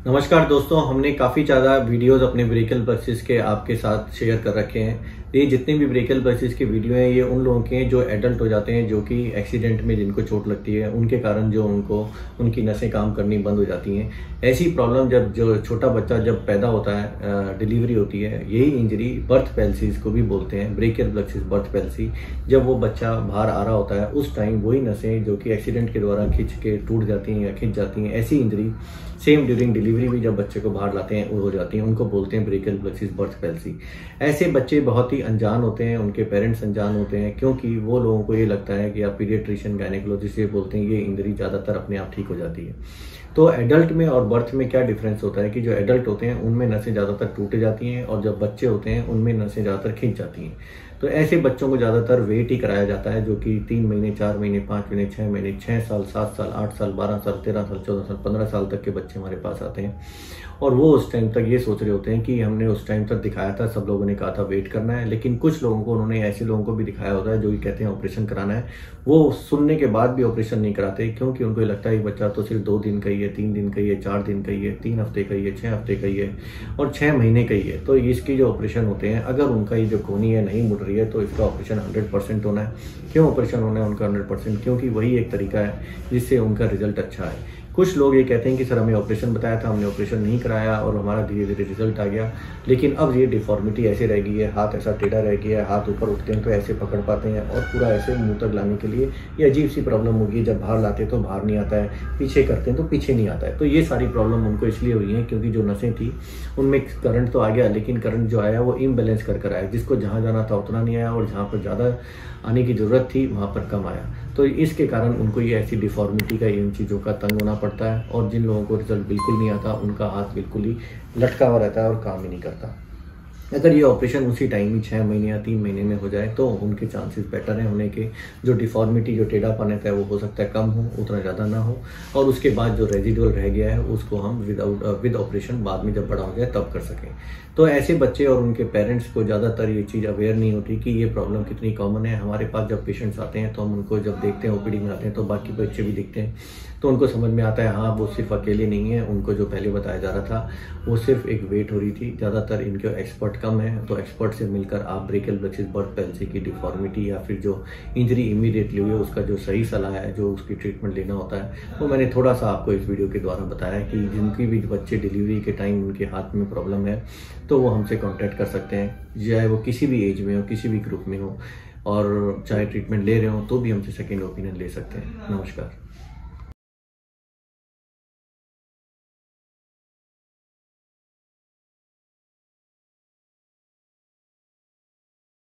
नमस्कार दोस्तों, हमने काफ़ी ज़्यादा वीडियोस अपने ब्रेकल प्लक्सिस के आपके साथ शेयर कर रखे हैं। ये जितने भी ब्रेकल प्लक्सिस के वीडियो हैं ये उन लोगों के हैं जो एडल्ट हो जाते हैं, जो कि एक्सीडेंट में जिनको चोट लगती है उनके कारण जो उनकी नसें काम करनी बंद हो जाती हैं। ऐसी प्रॉब्लम जब जो छोटा बच्चा जब पैदा होता है, डिलीवरी होती है, यही इंजरी बर्थ पैल्सीज को भी बोलते हैं, ब्रेकल प्लक्सिस बर्थ पैल्सी। जब वो बच्चा बाहर आ रहा होता है उस टाइम वही नसें जो कि एक्सीडेंट के द्वारा खिंच के टूट जाती हैं या खिंच जाती हैं, ऐसी इंजरी सेम ड्यूरिंग डिलीवरी भी जब बच्चे को बाहर लाते हैं वो हो जाती हैं, उनको बोलते हैं ब्रेकल प्लक्सिस बर्थ पैल्सी। ऐसे बच्चे बहुत ही अनजान होते हैं, उनके पेरेंट्स अनजान होते हैं, क्योंकि वो लोगों को ये लगता है कि आप पीडियाट्रिशियन गायनेकोलॉजिस्ट ये बोलते हैं ये इंजरी ज़्यादातर अपने आप ठीक हो जाती है। तो एडल्ट में और बर्थ में क्या डिफरेंस होता है कि जो एडल्ट होते हैं उनमें नसें ज़्यादातर टूट जाती हैं और जब बच्चे होते हैं उनमें नसें ज़्यादातर खिंच जाती हैं। तो ऐसे बच्चों को ज़्यादातर वेट ही कराया जाता है, जो कि 3 महीने, 4 महीने, 5 महीने, 6 महीने, 6 साल, 7 साल, 8 साल, 12 साल, 13 साल, 14 साल, 15 साल तक के बच्चे हमारे पास आते हैं। और वो उस टाइम तक ये सोच रहे होते हैं कि हमने उस टाइम तक दिखाया था, सब लोगों ने कहा था वेट करना है, लेकिन कुछ लोगों को उन्होंने ऐसे लोगों को भी दिखाया होता है जो कि कहते हैं ऑपरेशन कराना है। वो सुनने के बाद भी ऑपरेशन नहीं कराते, क्योंकि उनको लगता है बच्चा तो सिर्फ 2 दिन का ही है, 3 दिन का ही है, 4 दिन का ही है, 3 हफ्ते का ही है, 6 हफ्ते का ही है और 6 महीने का ही है। तो इसकी जो ऑपरेशन होते हैं, अगर उनका ये जो कोहनी है नहीं मुड़ रही है तो इसका ऑपरेशन 100% होना है। क्यों ऑपरेशन होना है उनका 100%? क्योंकि वही एक तरीका है जिससे उनका रिजल्ट अच्छा है। कुछ लोग ये कहते हैं कि सर हमें ऑपरेशन बताया था, हमने ऑपरेशन नहीं कराया और हमारा धीरे धीरे रिजल्ट आ गया, लेकिन अब ये डिफॉर्मिटी ऐसे रह गई है, हाथ ऐसा टेढ़ा रह गया है, हाथ ऊपर उठते हैं तो ऐसे पकड़ पाते हैं और पूरा ऐसे मुंह तक लाने के लिए ये अजीब सी प्रॉब्लम होगी। जब बाहर लाते हैं तो बाहर नहीं आता है, पीछे करते हैं तो पीछे नहीं आता है। तो ये सारी प्रॉब्लम उनको इसलिए हुई है क्योंकि जो नसें थी उनमें करंट तो आ गया, लेकिन करंट जो आया वो इम्बैलेंस कर आया, जिसको जहाँ जाना था उतना नहीं आया और जहाँ पर ज़्यादा आने की ज़रूरत थी वहाँ पर कम आया। तो इसके कारण उनको ये ऐसी डिफॉर्मिटी का, इन चीज़ों का तंग होना पड़ता है। और जिन लोगों को रिजल्ट बिल्कुल नहीं आता उनका हाथ बिल्कुल ही लटका हुआ रहता है और काम ही नहीं करता। अगर ये ऑपरेशन उसी टाइम ही 6 महीने या 3 महीने में हो जाए तो उनके चांसेस बेटर हैं होने के। जो डिफॉर्मिटी, जो टेढ़ापन रहता है वो हो सकता है कम हो, उतना ज़्यादा ना हो, और उसके बाद जो रेजिडुअल रह गया है उसको हम विद ऑपरेशन बाद में जब बड़ा हो जाए तब कर सकें। तो ऐसे बच्चे और उनके पेरेंट्स को ज़्यादातर ये चीज़ अवेयर नहीं होती कि ये प्रॉब्लम कितनी कॉमन है। हमारे पास जब पेशेंट्स आते हैं तो हम उनको जब देखते हैं, ओपीडी में आते हैं तो बाकी बच्चे भी दिखते हैं, तो उनको समझ में आता है हाँ वो सिर्फ अकेले नहीं है। उनको जो पहले बताया जा रहा था वो सिर्फ एक वेट हो रही थी, ज़्यादातर इनके एक्सपर्ट कम है। तो एक्सपर्ट से मिलकर आप ब्रेकल प्लक्सिस बर्थ पैल्सी की डिफॉर्मिटी या फिर जो इंजरी इमीडिएटली हुई है उसका जो सही सलाह है, जो उसकी ट्रीटमेंट लेना होता है, वो मैंने थोड़ा सा आपको इस वीडियो के द्वारा बताया कि जिनकी भी बच्चे डिलीवरी के टाइम उनके हाथ में प्रॉब्लम है तो वो हमसे कॉन्टैक्ट कर सकते हैं, चाहे वो किसी भी एज में हो, किसी भी ग्रुप में हो, और चाहे ट्रीटमेंट ले रहे हो तो भी हमसे सेकेंड ओपिनियन ले सकते हैं। नमस्कार।